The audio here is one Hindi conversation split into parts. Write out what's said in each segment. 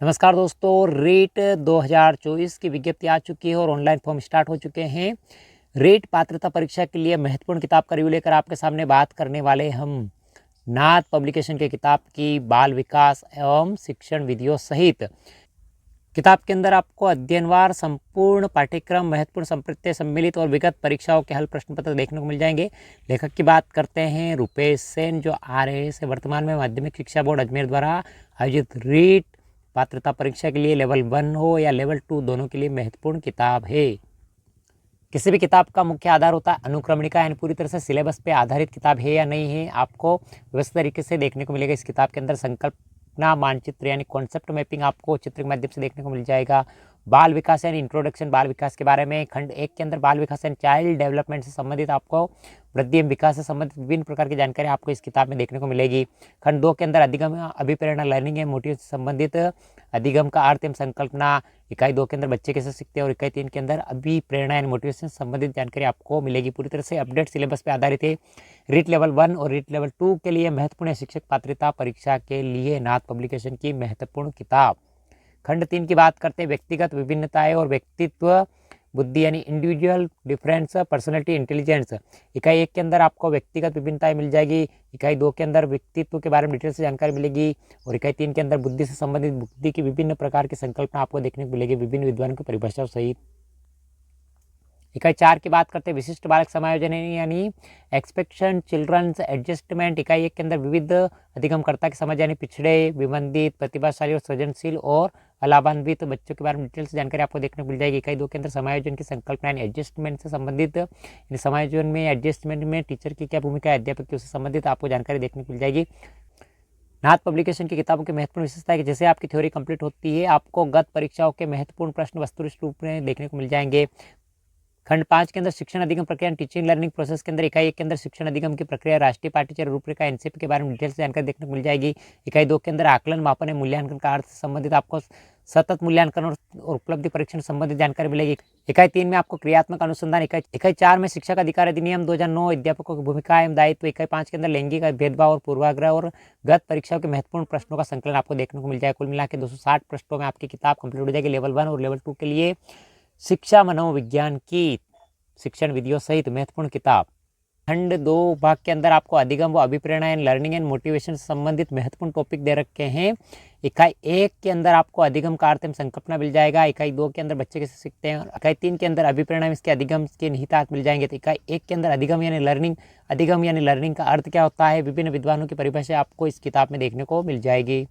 नमस्कार दोस्तों, रेट 2024 की विज्ञप्ति आ चुकी है और ऑनलाइन फॉर्म स्टार्ट हो चुके हैं। रेट पात्रता परीक्षा के लिए महत्वपूर्ण किताब का रिव्यू लेकर आपके सामने बात करने वाले हम नाथ पब्लिकेशन के किताब की बाल विकास एवं शिक्षण विधियों सहित किताब के अंदर आपको अध्ययनवार संपूर्ण पाठ्यक्रम, महत्वपूर्ण संप्रत्यय सम्मिलित और विगत परीक्षाओं के हल प्रश्न पत्र देखने को मिल जाएंगे। लेखक की बात करते हैं रुपेश सेन, जो RAS है। वर्तमान में माध्यमिक शिक्षा बोर्ड अजमेर द्वारा आयोजित रीट पात्रता परीक्षा के लिए लेवल 1 हो या लेवल 2, दोनों के लिए महत्वपूर्ण किताब है। किसी भी किताब का मुख्य आधार होता है अनुक्रमणिका, यानी पूरी तरह से सिलेबस पे आधारित किताब है या नहीं है, आपको व्यवस्थित तरीके से देखने को मिलेगा। इस किताब के अंदर संकल्पना मानचित्र यानी कॉन्सेप्ट मैपिंग आपको चित्र के माध्यम से देखने को मिल जाएगा। बाल विकास यानी इंट्रोडक्शन, बाल विकास के बारे में खंड 1 के अंदर बाल विकास यानी चाइल्ड डेवलपमेंट से संबंधित आपको वृद्धि एवं विकास से संबंधित विभिन्न प्रकार की जानकारी आपको इस किताब में देखने को मिलेगी। खंड 2 के अंदर अधिगम, अभिप्रेरणा, लर्निंग एंड मोटिव से संबंधित अधिगम का अर्थ एवं संकल्पना। इकाई 2 के अंदर बच्चे कैसे सीखते हैं और इकाई 3 के अंदर अभिप्रेरणा एंड मोटिवेशन से संबंधित जानकारी आपको मिलेगी। पूरी तरह से अपडेट सिलेबस पे आधारित है। रीट लेवल 1 और रीट लेवल 2 के लिए महत्वपूर्ण शिक्षक पात्रता परीक्षा के लिए नाथ पब्लिकेशन की महत्वपूर्ण किताब। खंड 3 की बात करते हैं व्यक्तिगत विभिन्नताएं और व्यक्तित्व बुद्धि यानी इंडिविजुअल डिफरेंस पर्सनैलिटी इंटेलिजेंस। इकाई 1 के अंदर आपको व्यक्तिगत विभिन्नताएं मिल जाएगी। इकाई 2 के अंदर व्यक्तित्व के बारे में डिटेल से जानकारी मिलेगी और इकाई 3 के अंदर बुद्धि से संबंधित बुद्धि की विभिन्न प्रकार की संकल्पना आपको देखने को मिलेगी विभिन्न विद्वानों की परिभाषाओं सहित। इकाई 4 की बात करते हैं विशिष्ट बालक समायोजन यानी एक्सपेक्शन चिल्ड्रंस एडजस्टमेंट। इकाई 1 के अंदर विविध अधिगमकर्ता की समझ यानी पिछड़े, विबंधित, प्रतिभाशाली और सृजनशील और अलाभान्वित बच्चों के बारे में डिटेल से जानकारी आपको देखने को मिल जाएगी। इकाई 2 के अंदर समायोजन की संकल्पना यानी एडजस्टमेंट से संबंधित, यानी समायोजन में एडजस्टमेंट में टीचर की क्या भूमिका है, अध्यापक की, उससे संबंधित आपको जानकारी देखने को मिल जाएगी। नाथ पब्लिकेशन की किताबों की महत्वपूर्ण विशेषता है कि जैसे आपकी थ्योरी कंप्लीट होती है, आपको गत परीक्षाओं के महत्वपूर्ण प्रश्न वस्तुनिष्ठ रूप में देखने को मिल जाएंगे। खंड 5 के अंदर शिक्षण अधिगम प्रक्रिया टीचिंग लर्निंग प्रोसेस के अंदर इकाई 1 के अंदर शिक्षण अधिगम की प्रक्रिया, राष्ट्रीय पाठ्यचर्या रूपरेखा NCP के बारे में डिटेल से जानकारी देखने को मिल जाएगी। इकाई 2 के अंदर आकलन, मापन एवं मूल्यांकन का अर्थ से संबंधित आपको सतत मूल्यांकन और उपलब्धि परीक्षण संबंधित जानकारी मिलेगी। इकाई 3 में आपको क्रियात्मक अनुसंधान, इकाई 4 में शिक्षक अधिकार अधिनियम 2009, अध्यापकों की भूमिका एवं दायित्व, इकाई 5 के अंदर लैंगिक भेदभाव और पूर्वाग्रह और गत परीक्षाओं के महत्वपूर्ण प्रश्नों का संकलन आपको देखने को मिल जाएगा। कुल मिला के 260 प्रश्नों में आपकी किताब कंप्लीट हो जाएगी। लेवल 1 और लेवल 2 के लिए शिक्षा मनोविज्ञान की शिक्षण विधियों सहित महत्वपूर्ण किताब। खंड 2 भाग के अंदर आपको अधिगम व अभिप्रेरणा एंड लर्निंग एंड मोटिवेशन से संबंधित महत्वपूर्ण टॉपिक दे रखे हैं। इकाई 1 के अंदर आपको अधिगम का अर्थ एवं संकल्पना मिल जाएगा। इकाई 2 के अंदर बच्चे कैसे सीखते हैं और इकाई 3 के अंदर अभिप्रेरणा इसके अधिगम के निहितार्थ मिल जाएंगे। तो इकाई 1 के अंदर अधिगम यानी लर्निंग का अर्थ क्या होता है, विभिन्न विद्वानों की परिभाषा आपको इस किताब में देखने को मिल जाएगी।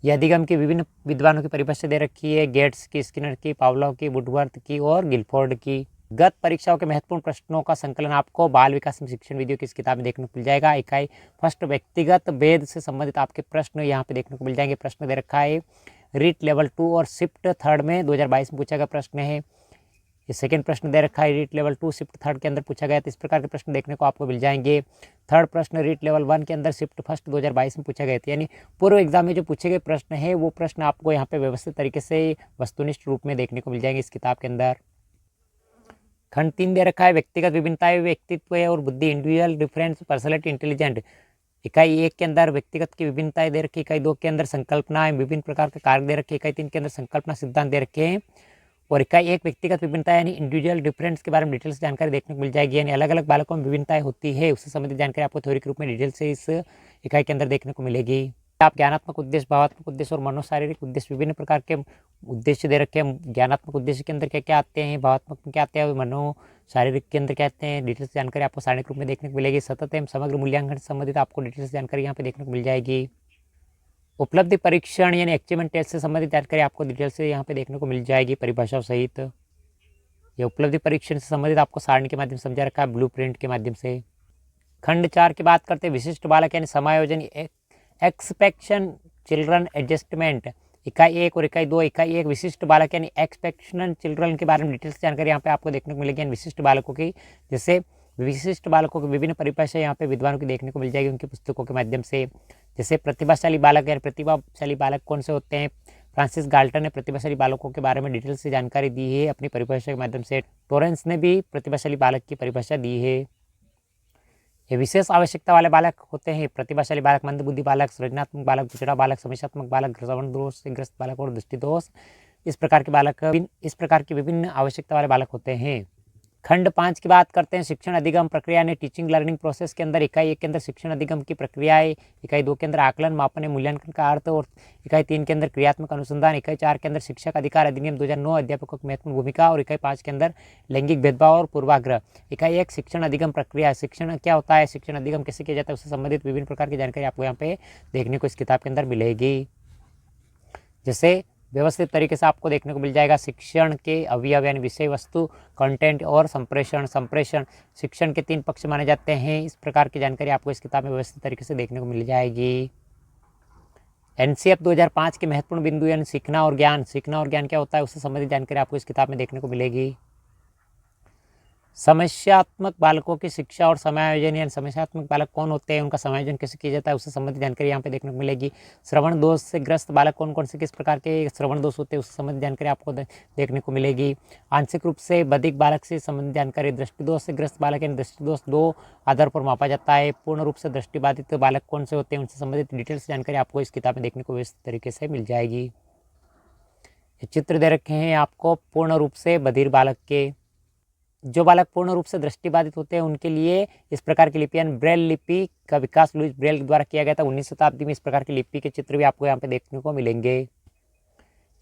यह अधिगम की विभिन्न विद्वानों की परिभाषा दे रखी है, गेट्स की, स्किनर की, पावलोव की, वुडवर्थ की और गिलफोर्ड की। गत परीक्षाओं के महत्वपूर्ण प्रश्नों का संकलन आपको बाल विकास में शिक्षण विधियों की इस किताब में देखने को मिल जाएगा। इकाई फर्स्ट व्यक्तिगत भेद से संबंधित आपके प्रश्न यहाँ पे देखने को मिल जाएंगे। प्रश्न दे रखा है रीट लेवल 2 और शिफ्ट थर्ड में 2022 में पूछा गया प्रश्न है। ये सेकंड प्रश्न दे रखा है रीट लेवल 2 शिफ्ट थर्ड के अंदर पूछा गया। तो इस प्रकार के प्रश्न देखने को आपको मिल जाएंगे। थर्ड प्रश्न रीट लेवल 1 के अंदर शिफ्ट फर्स्ट 2022 में पूछा गया था, यानी पूर्व एग्जाम में जो पूछे गए प्रश्न है वो प्रश्न आपको यहाँ पे व्यवस्थित तरीके से वस्तुनिष्ठ रूप में देखने को मिल जाएंगे इस किताब के अंदर। खंड 3 दे रखा है व्यक्तिगत विभिन्नताएं, व्यक्तित्व और बुद्धि, इंडिविजुअल डिफरेंस पर्सनैलिटी इंटेलिजेंट। इकाई 1 के अंदर व्यक्तिगत की विभिन्नताएं दे रखी, इकाई 2 के अंदर संकल्पना विभिन्न प्रकार के कार्य दे रखे, इकाई 3 के अंदर संकल्पना सिद्धांत दे रखे हैं और इकाई 1 व्यक्तिगत विभिन्नता यानी इंडिविजुअल डिफरेंस के बारे में डिटेल्स जानकारी देखने को मिल जाएगी, यानी अलग अलग बालकों में विभिन्नताएं होती है उससे संबंधित जानकारी आपको थ्योरी के रूप में डिटेल से इस इकाई के अंदर देखने को मिलेगी। आप ज्ञानात्मक उद्देश्य, भावात्मक उद्देश्य और मनोशारीरिक उद्देश्य, विभिन्न प्रकार के उद्देश्य दे रखे हैं। ज्ञानात्मक उद्देश्य के अंदर क्या क्या आते हैं, भावात्मक में क्या आते हैं, मनो शारीरिक के अंदर क्या आते हैं, डिटेल्स जानकारी आपको सारणिक रूप में देखने को मिलेगी। सतत एवं समग्र मूल्यांकन से संबंधित आपको डिटेल्स जानकारी यहाँ पे देखने को मिल जाएगी। उपलब्धि परीक्षण यानी अचीवमेंट टेस्ट से संबंधित जानकारी आपको डिटेल से यहाँ पे देखने को मिल जाएगी परिभाषाओं सहित। ये उपलब्धि परीक्षण से संबंधित आपको सारणी के माध्यम से समझा रखा है, ब्लूप्रिंट के माध्यम से। खंड 4 की बात करते हैं विशिष्ट बालक यानी समायोजन, एक्सपेक्शन चिल्ड्रन एडजस्टमेंट। इकाई 1 और इकाई 2, इकाई 1 विशिष्ट बालक यानी एक्सपेक्शनल चिल्ड्रन के बारे में डिटेल्स जानकारी यहाँ पे आपको देखने को मिलेगी। विशिष्ट बालकों की, जैसे विशिष्ट बालकों की विभिन्न परिभाषा यहाँ पे विद्वानों की देखने को मिल जाएगी उनकी पुस्तकों के माध्यम से। जैसे प्रतिभाशाली बालक यानी प्रतिभाशाली बालक कौन से होते हैं, फ्रांसिस गाल्टन ने प्रतिभाशाली बालकों के बारे में डिटेल से जानकारी दी है अपनी परिभाषा के माध्यम से। टोरेंस ने भी प्रतिभाशाली बालक की परिभाषा दी है। ये विशेष आवश्यकता वाले बालक होते हैं। प्रतिभाशाली बालक, मंदबुद्धि बालक, सृजनात्मक बालक, पिछड़ा बालक, समस्यात्मक बालक, श्रवण दोष से ग्रस्त बालक और दृष्टि दोष, इस प्रकार की विभिन्न आवश्यकता वाले बालक होते हैं। खंड 5 की बात करते हैं। शिक्षण अधिगम प्रक्रिया ने टीचिंग लर्निंग प्रोसेस के अंदर इकाई 1 के अंदर शिक्षण अधिगम की प्रक्रियाएं, इकाई 2 के अंदर आकलन मापन मूल्यांकन का अर्थ और इकाई 3 के अंदर क्रियात्मक अनुसंधान, इकाई 4 के अंदर शिक्षक अधिकार अधिनियम 2009 अध्यापकों की महत्वपूर्ण भूमिका और इकाई 5 के अंदर लैंगिक भेदभाव और पूर्वाग्रह। इकाई 1 शिक्षण अधिगम प्रक्रिया। शिक्षण क्या होता है, शिक्षण अधिगम कैसे किया जाता है, उससे संबंधित विभिन्न प्रकार की जानकारी आपको यहाँ पे देखने को इस किताब के अंदर मिलेगी। जैसे व्यवस्थित तरीके से आपको देखने को मिल जाएगा शिक्षण के अवयव यानी विषय वस्तु, कंटेंट और संप्रेषण। शिक्षण के 3 पक्ष माने जाते हैं। इस प्रकार की जानकारी आपको इस किताब में व्यवस्थित तरीके से देखने को मिल जाएगी। एनसीएफ 2005 के महत्वपूर्ण बिंदु यानी सीखना और ज्ञान क्या होता है, उससे संबंधित जानकारी आपको इस किताब में देखने को मिलेगी। समस्यात्मक बालकों की शिक्षा और समायोजन यानी समस्यात्मक बालक कौन होते हैं, उनका समायोजन कैसे किया जाता है, उससे संबंधित जानकारी यहाँ पे देखने को मिलेगी। श्रवण दोष से ग्रस्त बालक कौन कौन से किस प्रकार के श्रवण दोष होते हैं, उससे संबंधित जानकारी आपको देखने को मिलेगी। आंशिक रूप से बधिक बालक से संबंधित जानकारी। दृष्टि दोष से ग्रस्त बालक यानी दृष्टि दोष 2 आधार पर मापा जाता है। पूर्ण रूप से दृष्टिबाधित बालक कौन से होते हैं, उनसे संबंधित डिटेल्स जानकारी आपको इस किताब में देखने को व्यवस्थित तरीके से मिल जाएगी। चित्र दे रखे हैं आपको पूर्ण रूप से बधिर बालक के। जो बालक पूर्ण रूप से दृष्टिबाधित होते हैं उनके लिए इस प्रकार की लिपि यानी ब्रेल लिपि का विकास लुईस ब्रेल द्वारा किया गया था 19वीं शताब्दी में। इस प्रकार की लिपि के चित्र भी आपको यहाँ पे देखने को मिलेंगे।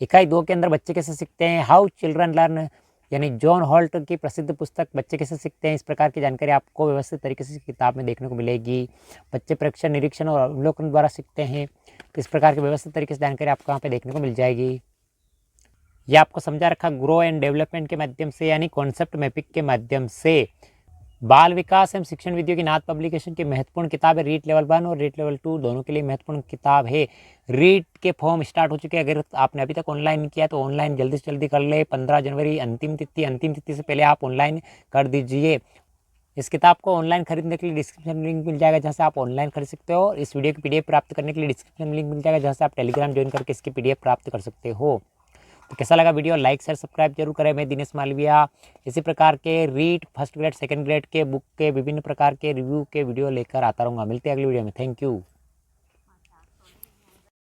इकाई 2 के अंदर बच्चे कैसे सीखते हैं, हाउ चिल्ड्रन लर्न यानी जॉन हॉल्ट की प्रसिद्ध पुस्तक बच्चे कैसे सीखते हैं, इस प्रकार की जानकारी आपको व्यवस्थित तरीके से किताब में देखने को मिलेगी। बच्चे परीक्षण, निरीक्षण और अवलोकन द्वारा सीखते हैं। इस प्रकार की व्यवस्थित तरीके से जानकारी आपको यहाँ पे देखने को मिल जाएगी। यह आपको समझा रखा ग्रो एंड डेवलपमेंट के माध्यम से यानी कॉन्सेप्ट मैपिंग के माध्यम से। बाल विकास एवं शिक्षण विधियों की नाथ पब्लिकेशन की महत्वपूर्ण किताब है। रीट लेवल 1 और रीट लेवल 2 दोनों के लिए महत्वपूर्ण किताब है। रीट के फॉर्म स्टार्ट हो चुके हैं। अगर आपने अभी तक ऑनलाइन किया तो ऑनलाइन जल्दी से जल्दी कर ले। 15 जनवरी अंतिम तिथि से पहले आप ऑनलाइन कर दीजिए। इस किताब को ऑनलाइन खरीदने के लिए डिस्क्रिप्शन में लिंक मिल जाएगा जहाँ से आप ऑनलाइन खरीद सकते हो। इस वीडियो की PDF प्राप्त करने के लिए डिस्क्रिप्शन में लिंक मिल जाएगा जहाँ से आप टेलीग्राम ज्वाइन करके इसकी PDF प्राप्त कर सकते हो। तो कैसा लगा वीडियो, लाइक शेयर सब्सक्राइब जरूर करें। मैं दिनेश मालविया इसी प्रकार के REET first grade second grade के बुक के विभिन्न प्रकार के रिव्यू के वीडियो लेकर आता रहूँगा। मिलते हैं अगली वीडियो में। Thank you.